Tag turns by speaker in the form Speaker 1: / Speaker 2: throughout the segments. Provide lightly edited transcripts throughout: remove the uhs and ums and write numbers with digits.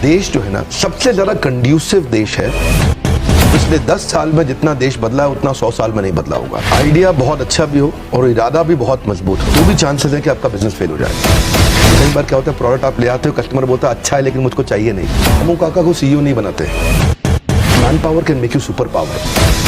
Speaker 1: देश जो है ना सबसे ज्यादा कंड्यूसिव देश है। पिछले 10 साल में जितना देश बदला है उतना 100 साल में नहीं बदला होगा। आइडिया बहुत अच्छा भी हो और इरादा भी बहुत मजबूत हो तो भी चांसेस है कि आपका बिजनेस फेल हो जाए। कई बार क्या होता है, प्रोडक्ट आप ले आते हो, कस्टमर बोलता है अच्छा है लेकिन मुझको चाहिए नहीं। हम काका को सीईओ नहीं बनाते। Man power can make you super power.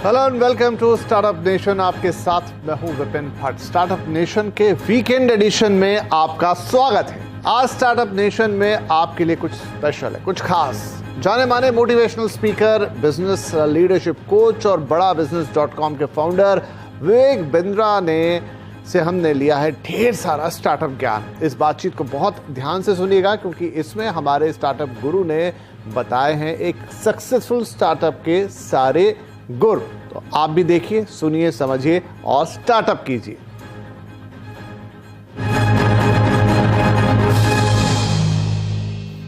Speaker 2: Hello and welcome to startup nation. आपके साथ मैं हूं विपिन भट्ट। स्टार्टअप नेशन के वीकेंड एडिशन में आपका स्वागत है। आज स्टार्टअप नेशन में आपके लिए कुछ स्पेशल है, कुछ खास। जाने माने motivational speaker, business leadership coach और बड़ा बिजनेस.com के फाउंडर विवेक बिंद्रा ने से हमने लिया है ढेर सारा स्टार्टअप ज्ञान। इस बातचीत को बहुत ध्यान से सुनिएगा क्योंकि इसमें हमारे स्टार्टअप गुरु ने बताए हैं एक सक्सेसफुल स्टार्टअप के सारे गुर। तो आप भी देखिए, सुनिए, समझिए और स्टार्टअप कीजिए।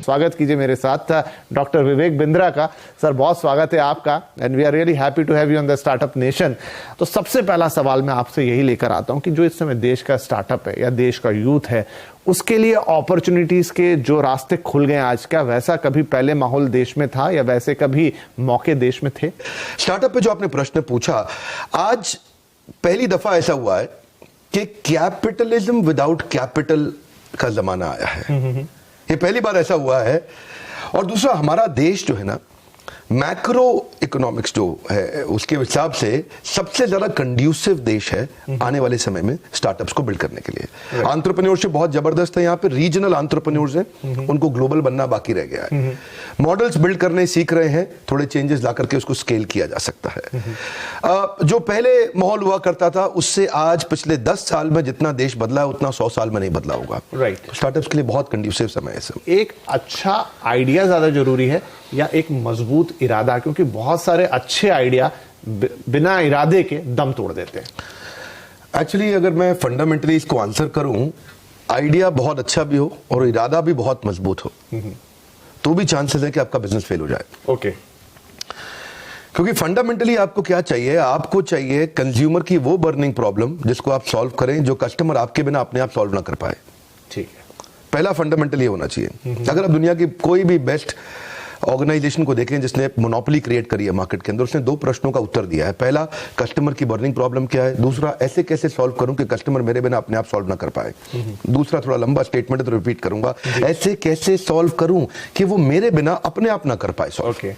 Speaker 2: स्वागत कीजिए मेरे साथ डॉक्टर विवेक बिंद्रा का। सर बहुत स्वागत है आपका and we are really happy to have you on the startup nation. तो सबसे पहला सवाल मैं आपसे यही लेकर आता हूं कि जो इस समय देश का स्टार्टअप है या देश का यूथ है, उसके लिए अपॉर्चुनिटीज के जो रास्ते खुल गए आज, क्या वैसा कभी पहले माहौल देश में था या वैसे कभी मौके देश में थे?
Speaker 1: स्टार्टअप पे जो आपने प्रश्न पूछा, आज पहली दफा ऐसा हुआ है कि कैपिटलिज्म विदाउट कैपिटल का जमाना आया है। ये पहली बार ऐसा हुआ है। और दूसरा, हमारा देश जो है ना, मैक्रो इकोनॉमिक्स जो है उसके हिसाब से सबसे ज्यादा कंड्यूसिव देश है आने वाले समय में स्टार्टअप्स को बिल्ड करने के लिए। एंटरप्रेन्योरशिप बहुत जबरदस्त है यहाँ पे। रीजनल एंटरप्रेन्योर्स हैं, उनको ग्लोबल बनना बाकी रह गया है। मॉडल्स बिल्ड करने सीख रहे हैं, थोड़े चेंजेस ला करके उसको स्केल किया जा सकता है। जो पहले माहौल हुआ करता था उससे आज पिछले 10 साल में जितना देश बदला है उतना 100 साल में नहीं बदला होगा।
Speaker 2: राइट।
Speaker 1: स्टार्टअप्स के लिए बहुत कंड्यूसिव समय है सर।
Speaker 2: एक अच्छा आइडिया ज्यादा जरूरी है या एक मजबूत इरादा? क्योंकि बहुत सारे अच्छे आइडिया बिना इरादे के दम तोड़ देते हैं।
Speaker 1: एक्चुअली अगर मैं फंडामेंटली इसको आंसर करूं, आइडिया बहुत अच्छा भी हो और इरादा भी बहुत मजबूत हो तो भी चांसेस है कि आपका बिजनेस फेल हो जाए।
Speaker 2: ओके।
Speaker 1: क्योंकि फंडामेंटली आपको क्या चाहिए? आपको चाहिए कंज्यूमर की वो बर्निंग प्रॉब्लम जिसको आप सॉल्व करें, जो कस्टमर आपके बिना अपने आप सॉल्व ना कर पाए।
Speaker 2: ठीक है।
Speaker 1: पहला फंडामेंटल ये होना चाहिए। अगर आप दुनिया की कोई भी बेस्ट ऑर्गेनाइजेशन को देखें जिसने मोनोपोली क्रिएट करी है मार्केट के अंदर, उसने 2 प्रश्नों का उत्तर दिया है। पहला, कस्टमर की बर्निंग प्रॉब्लम क्या है। दूसरा, ऐसे कैसे सॉल्व करूं कि कस्टमर मेरे बिना अपने आप सॉल्व ना कर पाए। दूसरा थोड़ा लंबा स्टेटमेंट है तो रिपीट करूंगा, ऐसे कैसे सॉल्व करूं कि वो मेरे बिना अपने आप ना कर पाए सॉल्व।
Speaker 2: ओके।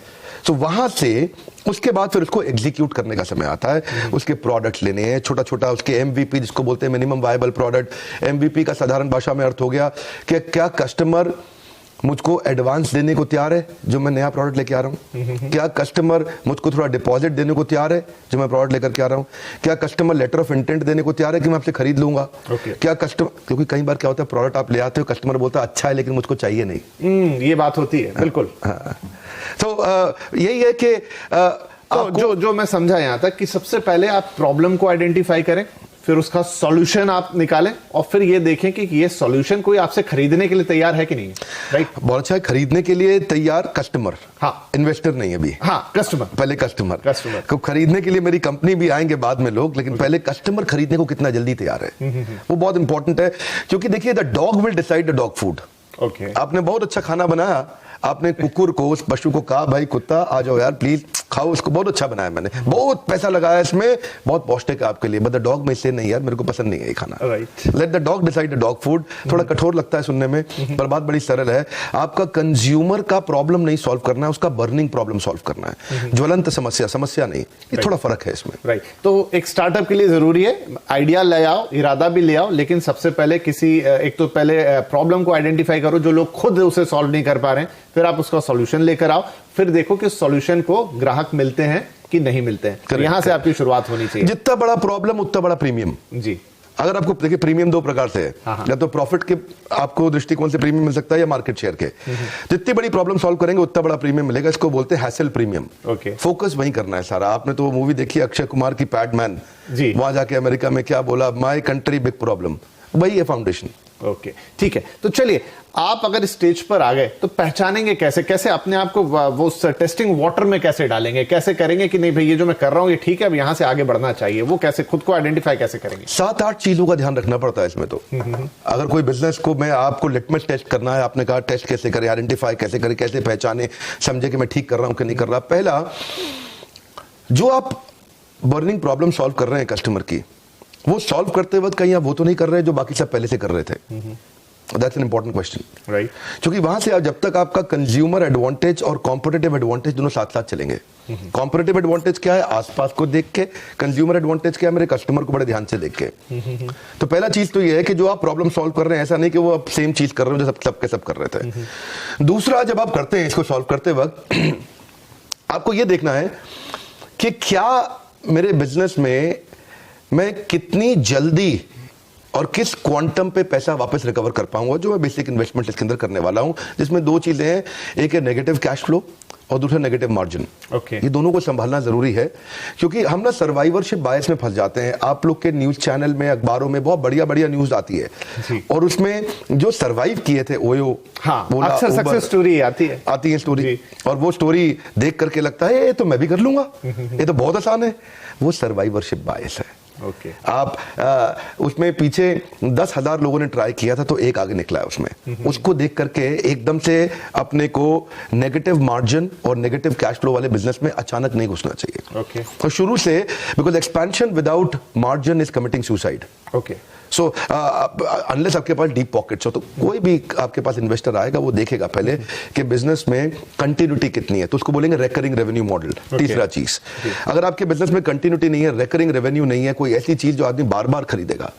Speaker 1: तो वहां से उसके बाद फिर उसको एग्जीक्यूट करने का समय आता है। उसके प्रोडक्ट्स लेने हैं, छोटा छोटा उसके एमवीपी जिसको बोलते हैं मिनिमम वायबल प्रोडक्ट। एमवीपी का साधारण भाषा में अर्थ हो गया कि क्या कस्टमर मुझको एडवांस देने को तैयार है जो मैं नया प्रोडक्ट लेके आ रहा हूं? क्या कस्टमर मुझको थोड़ा डिपॉजिट देने को तैयार है जो मैं प्रोडक्ट लेकर के आ रहा हूं? क्या कस्टमर लेटर ऑफ इंटेंट देने को तैयार है कि मैं आपसे खरीद लूंगा? क्या कस्टमर, क्योंकि कई बार क्या होता है, प्रोडक्ट आप ले आते हो, कस्टमर बोलता है अच्छा है लेकिन मुझको चाहिए नहीं।
Speaker 2: ये बात होती है। बिल्कुल।
Speaker 1: तो यही है कि
Speaker 2: तो जो मैं समझा यहां तक कि सबसे पहले आप प्रॉब्लम को आइडेंटिफाई करें, फिर उसका सॉल्यूशन आप निकालें और फिर ये देखें कि ये सॉल्यूशन कोई आपसे खरीदने के लिए तैयार है कि नहीं। राइट।
Speaker 1: बहुत अच्छा है। खरीदने के लिए तैयार कस्टमर,
Speaker 2: हाँ,
Speaker 1: इन्वेस्टर नहीं अभी।
Speaker 2: हाँ, कस्टमर।
Speaker 1: पहले कस्टमर को खरीदने के लिए मेरी कंपनी भी आएंगे बाद में लोग, लेकिन पहले कस्टमर खरीदने को कितना जल्दी तैयार है वो बहुत इंपॉर्टेंट है। क्योंकि देखिए, the dog will decide the dog food.
Speaker 2: Okay.
Speaker 1: आपने बहुत अच्छा खाना बनाया, आपने कुकुर को, उस पशु को कहा भाई कुत्ता आ जाओ यार प्लीज खाओ इसको, बहुत अच्छा बनाया मैंने, बहुत पैसा लगाया इसमें, बहुत पौष्टिक है आपके लिए, बट द डॉग में से नहीं यार मेरे को पसंद नहीं है ये खाना।
Speaker 2: Right.
Speaker 1: Let the dog decide the dog food. थोड़ा कठोर लगता है सुनने में पर बात बड़ी सरल है। आपका कंज्यूमर का प्रॉब्लम नहीं सॉल्व करना है, उसका बर्निंग प्रॉब्लम सॉल्व करना है। ज्वलंत समस्या नहीं। ये थोड़ा फर्क है इसमें।
Speaker 2: राइट। तो एक स्टार्टअप के लिए जरूरी है आइडिया ले आओ, इरादा भी ले आओ, लेकिन सबसे पहले एक तो पहले प्रॉब्लम को आइडेंटिफाई करो जो लोग खुद उसे सॉल्व नहीं कर पा रहे हैं, फिर आप उसका सॉल्यूशन लेकर आओ, फिर देखो कि सॉल्यूशन को ग्राहक मिलते हैं कि नहीं मिलते हैं। तो यहां से आपकी शुरुआत होनी चाहिए।
Speaker 1: जितना बड़ा प्रॉब्लम उतना बड़ा प्रीमियम।
Speaker 2: जी।
Speaker 1: अगर आपको देखिए, प्रीमियम 2 प्रकार से है। या तो प्रॉफिट के आपको दृष्टिकोण से प्रीमियम मिल सकता है या मार्केट शेयर के। जितनी बड़ी प्रॉब्लम सॉल्व करेंगे उतना बड़ा प्रीमियम मिलेगा। इसको बोलते हैं हैसल प्रीमियम।
Speaker 2: ओके।
Speaker 1: फोकस वहीं करना है सारा। आपने तो मूवी देखी अक्षय कुमार की पैडमैन, वहां जाके अमेरिका में क्या बोला, माय कंट्री बिग प्रॉब्लम। वही है फाउंडेशन।
Speaker 2: ओके, ठीक है। तो चलिए, आप अगर स्टेज पर आ गए तो पहचानेंगे कैसे, कैसे अपने आप को वो टेस्टिंग वाटर में कैसे डालेंगे, कैसे करेंगे कि नहीं भाई ये जो मैं कर रहा हूं ये ठीक है, अब यहां से आगे बढ़ना चाहिए, वो कैसे खुद को आइडेंटिफाई कैसे करेंगे?
Speaker 1: 7-8 चीजों का ध्यान रखना पड़ता है इसमें। तो अगर कोई बिजनेस को मैं आपको लिटमस टेस्ट करना है, आपने कहा टेस्ट कैसे करें, आइडेंटिफाई कैसे करें, कैसे पहचाने, समझे कि मैं ठीक कर रहा हूं कि नहीं कर रहा। पहला, जो आप बर्निंग प्रॉब्लम सॉल्व कर रहे हैं कस्टमर की, वो सॉल्व करते वक्त कहीं आप वो तो नहीं कर रहे जो बाकी सब पहले से कर रहे थे। That's an important question,
Speaker 2: right?
Speaker 1: क्योंकि वहां से आप जब तक आपका कंज्यूमर एडवांटेज और कॉम्पिटिटिव एडवांटेज दोनों साथ साथ चलेंगे। कॉम्पिटिटिव एडवांटेज क्या है? आसपास को देख के। कंज्यूमर एडवांटेज क्या है? मेरे कस्टमर को बड़े ध्यान से देख के। तो पहला चीज तो ये है कि जो आप प्रॉब्लम सॉल्व कर रहे हैं, ऐसा नहीं कि वो आप सेम चीज कर रहे हो जो सब कर रहे थे। दूसरा, जब आप करते हैं इसको सॉल्व करते वक्त आपको ये देखना है कि क्या मेरे बिजनेस में मैं कितनी जल्दी और किस क्वांटम पे पैसा वापस रिकवर कर पाऊंगा, जो मैं बेसिक इन्वेस्टमेंट इसके अंदर करने वाला हूं, जिसमें दो चीजें हैं, एक है नेगेटिव कैश फ्लो और दूसरा नेगेटिव मार्जिन।
Speaker 2: ओके,
Speaker 1: ये दोनों को संभालना जरूरी है, क्योंकि हम ना सर्वाइवरशिप बायस में फंस जाते हैं। आप लोग के न्यूज चैनल में, अखबारों में बहुत बढ़िया बढ़िया न्यूज आती है और उसमें जो सर्वाइव किए थे ओयो,
Speaker 2: हाँ, अक्सर सक्सेस स्टोरी आती है
Speaker 1: स्टोरी, और वो स्टोरी देख करके लगता है ये तो मैं भी कर लूंगा, ये तो बहुत आसान है। वो सर्वाइवरशिप बायस है।
Speaker 2: ओके,
Speaker 1: आप उसमें पीछे 10,000 लोगों ने ट्राई किया था तो एक आगे निकला है उसमें। उसको देख करके एकदम से अपने को नेगेटिव मार्जिन और नेगेटिव कैश फ्लो वाले बिजनेस में अचानक नहीं घुसना चाहिए।
Speaker 2: ओके,
Speaker 1: तो शुरू से, because expansion without margin is committing suicide.
Speaker 2: Okay,
Speaker 1: so unless आपके पास डीप पॉकेट्स हो, तो कोई भी आपके पास इन्वेस्टर आएगा वो देखेगा पहले कि बिजनेस में कंटिन्यूटी कितनी है, तो उसको बोलेंगे रेकरिंग रेवेन्यू मॉडल। तीसरा चीज, अगर आपके बिजनेस में कंटिन्यूटी नहीं है, रेकरिंग रेवेन्यू नहीं है, कोई ऐसी चीज जो आदमी बार बार खरीदेगा।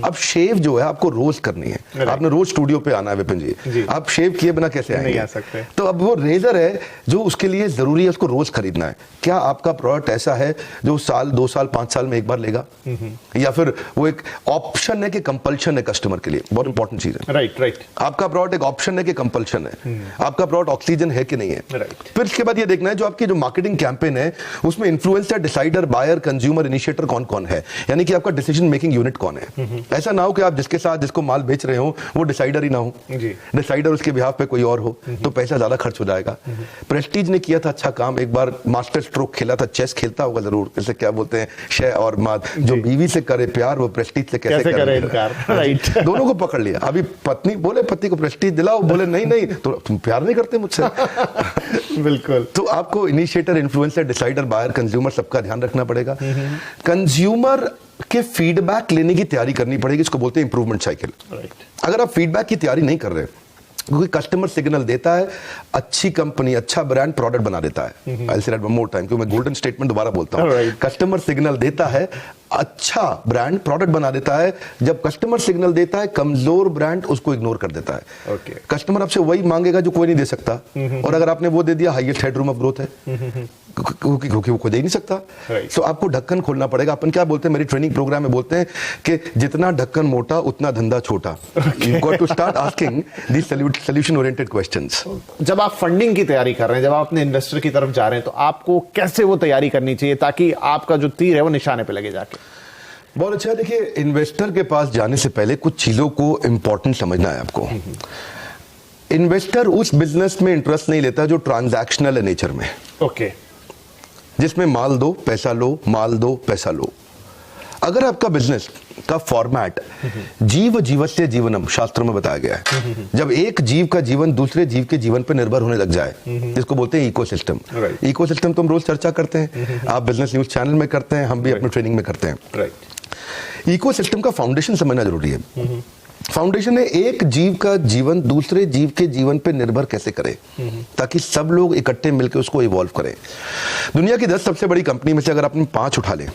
Speaker 1: अब शेव जो है आपको रोज करनी है, आपने रोज स्टूडियो पे आना है विपिन जी, आप शेव किए बिना कैसे आएंगे?
Speaker 2: नहीं आ सकते।
Speaker 1: तो अब वो रेजर है जो उसके लिए जरूरी है, उसको रोज खरीदना है। क्या आपका प्रोडक्ट ऐसा है जो साल, 2 साल, 5 साल में एक बार लेगा, या फिर वो एक ऑप्शन है कि कंपल्शन है कस्टमर के लिए? बहुत इंपॉर्टेंट चीज है।
Speaker 2: राइट।
Speaker 1: आपका प्रोडक्ट एक ऑप्शन है कि कंपल्शन है? आपका प्रोडक्ट ऑक्सीजन है कि नहीं है? फिर इसके बाद ये देखना है जो आपकी जो मार्केटिंग कैंपेन है उसमें influencer, decider, buyer, consumer, initiator कौन कौन है, यानी कि आपका डिसीजन मेकिंग यूनिट कौन है। ऐसा ना हो कि आप जिसके साथ जिसको माल बेच रहे हो वो डिसाइडर ही ना हो, डिसाइडर उसके बिहाफ पे कोई और हो, तो पैसा ज्यादा खर्च हो जाएगा। प्रेस्टीज ने किया था अच्छा काम, एक बार मास्टर स्ट्रोक खेला था, चेस खेलता होगा जरूर, जैसे क्या बोलते हैं शय और माद, जो बीवी से करे प्यार वो प्रेस्टीज से कैसे करे इनकार।
Speaker 2: राइट,
Speaker 1: दोनों को पकड़ लिया। अभी पत्नी बोले पति को प्रेस्टीज दिलाओ, बोले नहीं तो तुम प्यार नहीं करते मुझसे।
Speaker 2: बिल्कुल।
Speaker 1: तो आपको initiator, influencer, decider, buyer, consumer सबका ध्यान रखना पड़ेगा। कंज्यूमर के फीडबैक लेने की तैयारी करनी पड़ेगी, इसको बोलते हैं इंप्रूवमेंट साइकिल। अगर आप फीडबैक की तैयारी नहीं कर रहे, क्योंकि कस्टमर सिग्नल देता है, अच्छी कंपनी, अच्छा ब्रांड प्रोडक्ट बना देता है। I'll say that one more time, क्योंकि मैं गोल्डन स्टेटमेंट दोबारा बोलता हूँ। कस्टमर सिग्नल देता है, अच्छा ब्रांड प्रोडक्ट बना देता है। जब कस्टमर सिग्नल देता है, कमजोर ब्रांड उसको इग्नोर कर देता है। कस्टमर आपसे वही मांगेगा जो कोई नहीं दे सकता, और अगर आपने वो दे दिया, हाईएस्ट हेडरूम ऑफ ग्रोथ है, क्योंकि वो कोई दे ही नहीं सकता। सो आपको ढक्कन खोलना पड़ेगा। अपन क्या बोलते हैं, मेरी ट्रेनिंग प्रोग्राम में बोलते हैं कि जितना ढक्कन मोटा उतना धंधा छोटा। You got to start asking the solution oriented questions.
Speaker 2: जब आप फंडिंग की तैयारी कर रहे हैं, जब आप अपने इन्वेस्टर की तरफ जा रहे हैं, तो आपको कैसे वो तैयारी करनी चाहिए ताकि आपका जो तीर है वो निशाने पे लगे जाके?
Speaker 1: बहुत अच्छा। देखिए, इन्वेस्टर के पास जाने से पहले कुछ चीजों को इंपॉर्टेंट समझना है आपको। इन्वेस्टर उस बिजनेस में इंटरेस्ट नहीं लेता जो ट्रांजैक्शनल है नेचर में।
Speaker 2: ओके,
Speaker 1: जिसमें माल दो पैसा लो, माल दो पैसा लो। अगर आपका बिजनेस का फॉर्मेट जीव जीवस्य जीवनम शास्त्रों में बताया गया है, जब एक जीव का जीवन दूसरे जीव के जीवन पर निर्भर होने लग जाए, जिसको बोलते हैं इकोसिस्टम। इकोसिस्टम तो हम रोज चर्चा करते हैं, आप बिजनेस न्यूज चैनल में करते हैं, हम भी अपने ट्रेनिंग में करते हैं। इकोसिस्टम का फाउंडेशन समझना जरूरी है। फाउंडेशन है एक जीव का जीवन दूसरे जीव के जीवन पे निर्भर कैसे करे, ताकि सब लोग इकट्ठे मिलकर उसको इवॉल्व करें। दुनिया की 10 सबसे बड़ी कंपनी में से अगर आपने 5 उठा ले,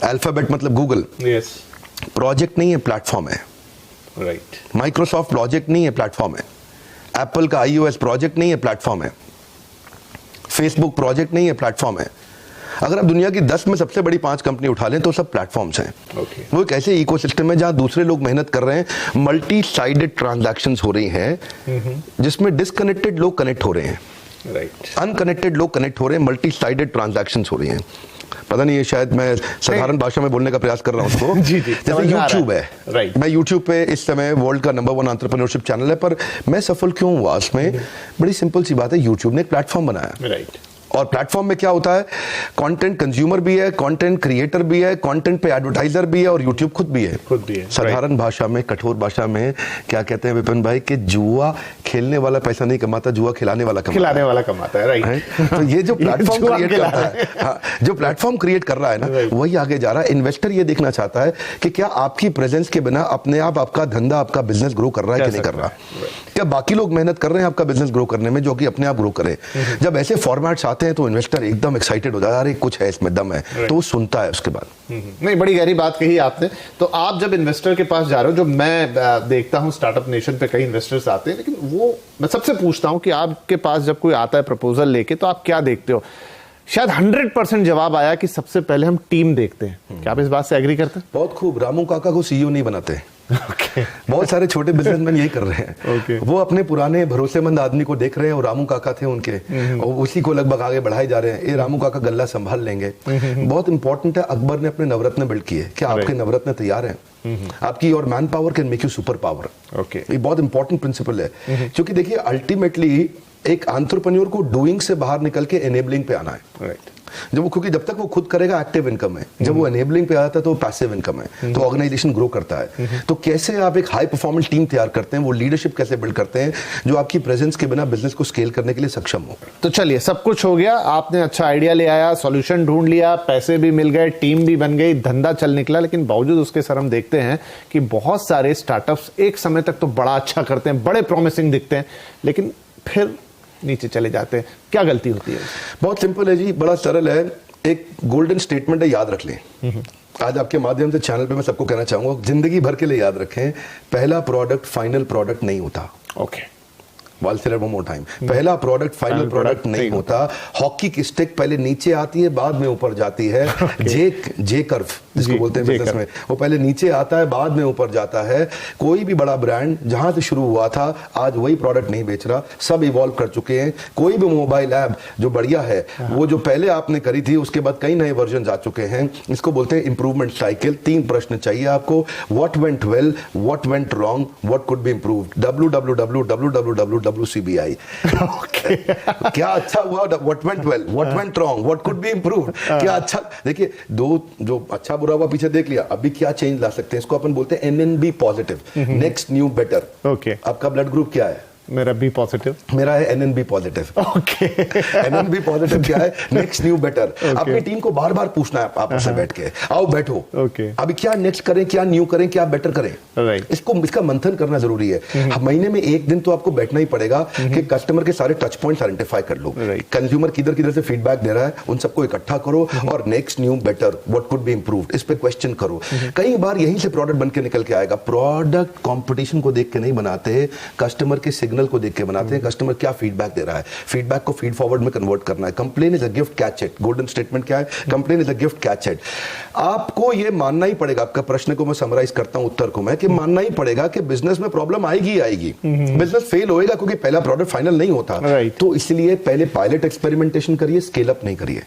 Speaker 1: अल्फाबेट मतलब गूगल, प्रोजेक्ट नहीं है, प्लेटफॉर्म है। माइक्रोसॉफ्ट प्रोजेक्ट नहीं है, प्लेटफॉर्म है। एप्पल का iOS प्रोजेक्ट नहीं है, प्लेटफॉर्म है। फेसबुक प्रोजेक्ट नहीं है, प्लेटफॉर्म है। अगर आप दुनिया की 10 में सबसे बड़ी 5 कंपनी उठा लें तो सब प्लेटफॉर्म्स हैं। वो एक ऐसे इकोसिस्टम है जहां दूसरे लोग मेहनत कर रहे हैं, मल्टी साइडेड ट्रांजैक्शंस हो रही हैं, जिसमें डिसकनेक्टेड लोग कनेक्ट हो रहे हैं, अनकनेक्टेड लोग कनेक्ट हो रहे हैं, मल्टी साइडेड ट्रांजैक्शंस हो रही हैं। पता नहीं, ये शायद मैं साधारण भाषा में बोलने का प्रयास कर रहा हूँ उसको।
Speaker 2: जी,
Speaker 1: जैसे यूट्यूब है,
Speaker 2: राइट।
Speaker 1: मैं यूट्यूब पे इस समय वर्ल्ड का नंबर 1 एंटरप्रेन्योरशिप चैनल है, पर मैं सफल क्यों हुआ उसमें? बड़ी सिंपल सी बात है, यूट्यूब ने एक प्लेटफॉर्म बनाया,
Speaker 2: राइट।
Speaker 1: और प्लेटफॉर्म में क्या होता है, कंटेंट कंज्यूमर भी है, कंटेंट क्रिएटर भी है, कंटेंट पे एडवर्टाइजर भी है, और यूट्यूब खुद भी है। साधारण भाषा में, कठोर भाषा में क्या कहते हैं विपिन भाई, कि जुआ खेलने वाला पैसा नहीं कमाता, जुआ खिलाने वाला
Speaker 2: कमाता है, राइट।
Speaker 1: तो ये जो प्लेटफॉर्म क्रिएट करता है, हाँ, जो प्लेटफॉर्म क्रिएट कर रहा है ना, वही आगे जा रहा है। इन्वेस्टर ये देखना चाहता है कि क्या आपकी प्रेजेंस के बिना अपने आप आपका धंधा, आपका बिजनेस ग्रो कर रहा है कि नहीं कर रहा, क्या बाकी लोग मेहनत कर रहे हैं आपका बिजनेस ग्रो करने में, जो कि अपने आप ग्रो करे। जब ऐसे फॉर्मेट्स आते हैं तो इन्वेस्टर एकदम एक्साइटेड हो जाता है, अरे कुछ है इसमें, दम है, तो वो सुनता है उसके बाद।
Speaker 2: नहीं, बड़ी गहरी बात कही आपने। तो आप जब इन्वेस्टर के पास जा रहे हो, जो मैं देखता हूं स्टार्टअप नेशन पे कई इन्वेस्टर्स आते हैं, लेकिन वो मैं सबसे पूछता हूं कि आपके पास जब कोई आता है प्रपोजल लेके, तो आप क्या देखते हो? शायद 100% जवाब आया कि सबसे पहले हम टीम देखते हैं। क्या आप इस बात से एग्री करते हैं?
Speaker 1: बहुत खूब। रामू काका को सीईओ नहीं बनाते। बहुत सारे छोटे बिजनेसमैन यही कर रहे हैं। वो अपने पुराने भरोसेमंद आदमी को देख रहे हैं, और रामू काका थे उनके, और उसी को लगभग आगे बढ़ाए जा रहे हैं। ये रामू काका गल्ला संभाल लेंगे। बहुत इंपॉर्टेंट है, अकबर ने अपने नवरत्न बिल्ड किए, क्या आपके नवरत्न तैयार हैं? आपकी और man power can make you super power. ये बहुत इंपॉर्टेंट प्रिंसिपल है, क्योंकि देखिए अल्टीमेटली एक एंटरप्रेन्योर को डूइंग से बाहर निकल के एनेबलिंग पे आना है। राइट। क्योंकि जब तक वो खुद करेगा एक्टिव इनकम है, जब वो एनेबलिंग पे आता है तो वो पैसिव इनकम है, तो ऑर्गेनाइजेशन ग्रो करता है। तो कैसे आप एक हाई परफॉर्मेंस टीम तैयार करते हैं, वो लीडरशिप कैसे बिल्ड करते हैं जो आपकी प्रेजेंस के बिना बिजनेस को स्केल करने के लिए सक्षम हो।
Speaker 2: तो चलिए, सब कुछ हो गया, आपने अच्छा आइडिया ले आया, सॉल्यूशन ढूंढ लिया, पैसे भी मिल गए, टीम भी बन गई, धंधा चल निकला, लेकिन बावजूद उसके सर हम देखते हैं कि बहुत सारे स्टार्टअप्स एक समय तक तो बड़ा अच्छा करते हैं, बड़े प्रॉमिसिंग दिखते हैं, लेकिन फिर नीचे चले जाते हैं। क्या गलती होती है?
Speaker 1: बहुत सिंपल है जी, बड़ा सरल है। एक गोल्डन स्टेटमेंट है, याद रख लें। आज आपके माध्यम से चैनल पे मैं सबको कहना चाहूंगा, जिंदगी भर के लिए याद रखें, पहला प्रोडक्ट फाइनल प्रोडक्ट नहीं होता।
Speaker 2: ओके।
Speaker 1: वन मोर टाइम, पहला प्रोडक्ट फाइनल प्रोडक्ट नहीं होता। हॉकी की स्टिक पहले नीचे आती है, बाद में ऊपर जाती है। जे कर्व जिसको बोलते हैं बिजनेस में, वो पहले नीचे आता है, बाद में ऊपर जाता है। कोई भी बड़ा ब्रांड जहां से शुरू हुआ था, आज वही प्रोडक्ट नहीं बेच रहा, सब इवॉल्व कर चुके हैं। कोई भी मोबाइल ऐप जो बढ़िया है, वो जो पहले आपने करी थी, उसके बाद कई नए वर्जन आ चुके हैं। इसको बोलते हैं इंप्रूवमेंट साइकिल। 3 प्रश्न चाहिए आपको, what went well, what went wrong, what could be improved. WCBI। क्या अच्छा हुआ, what went well, what went wrong, what could be improved. क्या अच्छा, देखिए दो जो अच्छा बुरा हुआ पीछे देख लिया, अभी क्या चेंज ला सकते हैं, इसको अपन बोलते हैं NNB positive, next new better.
Speaker 2: Okay.
Speaker 1: आपका ब्लड ग्रुप क्या है?
Speaker 2: मेरा बी पॉजिटिव।
Speaker 1: मेरा है NNB positive.
Speaker 2: Okay.
Speaker 1: NNB positive क्या है? Next new better. अपनी टीम को बार बार पूछना है आपस में बैठ के, आओ बैठो,
Speaker 2: ओके,
Speaker 1: अभी क्या नेक्स्ट करें, क्या न्यू करें, क्या बेटर करें।
Speaker 2: राइट।
Speaker 1: इसका मंथन करना जरूरी है। महीने में एक दिन तो आपको बैठना ही पड़ेगा कि कस्टमर के सारे टच पॉइंट आइडेंटिफाई कर लो। कंज्यूमर किधर किधर से फीडबैक दे रहा है, उन सबको इकट्ठा करो, और next new better, what could be improved, इस पे क्वेश्चन करो। कई बार यहीं से प्रोडक्ट बन के निकल के आएगा। प्रोडक्ट कंपटीशन को देख के नहीं बनाते, कस्टमर के सिग्नल को देख के बनाते हैं। कस्टमर क्या फीडबैक दे रहा है, फीडबैक को फीड फॉरवर्ड में कन्वर्ट करना है। Complain is a gift, catch it. Golden statement क्या है? Complain is a gift, catch it. आपको यह मानना ही पड़ेगा, आपका प्रश्न को मैं समराइज करता हूं उत्तर को मैं, कि मानना ही पड़ेगा कि बिजनेस में प्रॉब्लम आएगी आएगी। बिजनेस फेल होएगा क्योंकि पहला प्रोडक्ट फाइनल नहीं होता। तो इसलिए पहले पायलट एक्सपेरिमेंटेशन करिए, स्केल अप नहीं करिए,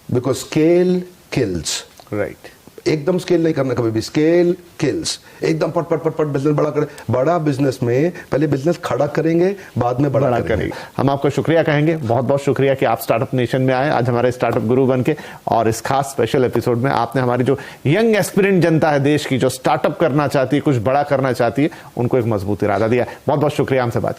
Speaker 1: बिकॉज स्केल किल्स।
Speaker 2: राइट।
Speaker 1: एकदम स्केल नहीं करना कभी भी, स्केल किल्स। एकदम पट पट पट पट बिजनेस बड़ा करें। बड़ा बिजनेस में पहले बिजनेस खड़ा करेंगे, बाद में बड़ा करेंगे।
Speaker 2: हम आपका शुक्रिया कहेंगे, बहुत बहुत शुक्रिया कि आप स्टार्टअप नेशन में आए आज हमारे स्टार्टअप गुरु बन के, और इस खास स्पेशल एपिसोड में आपने हमारी जो यंग एस्पिरेंट जनता है देश की, जो स्टार्टअप करना चाहती है, कुछ बड़ा करना चाहती है, उनको एक मजबूत इरादा दिया। बहुत बहुत शुक्रिया हमसे बातचीत।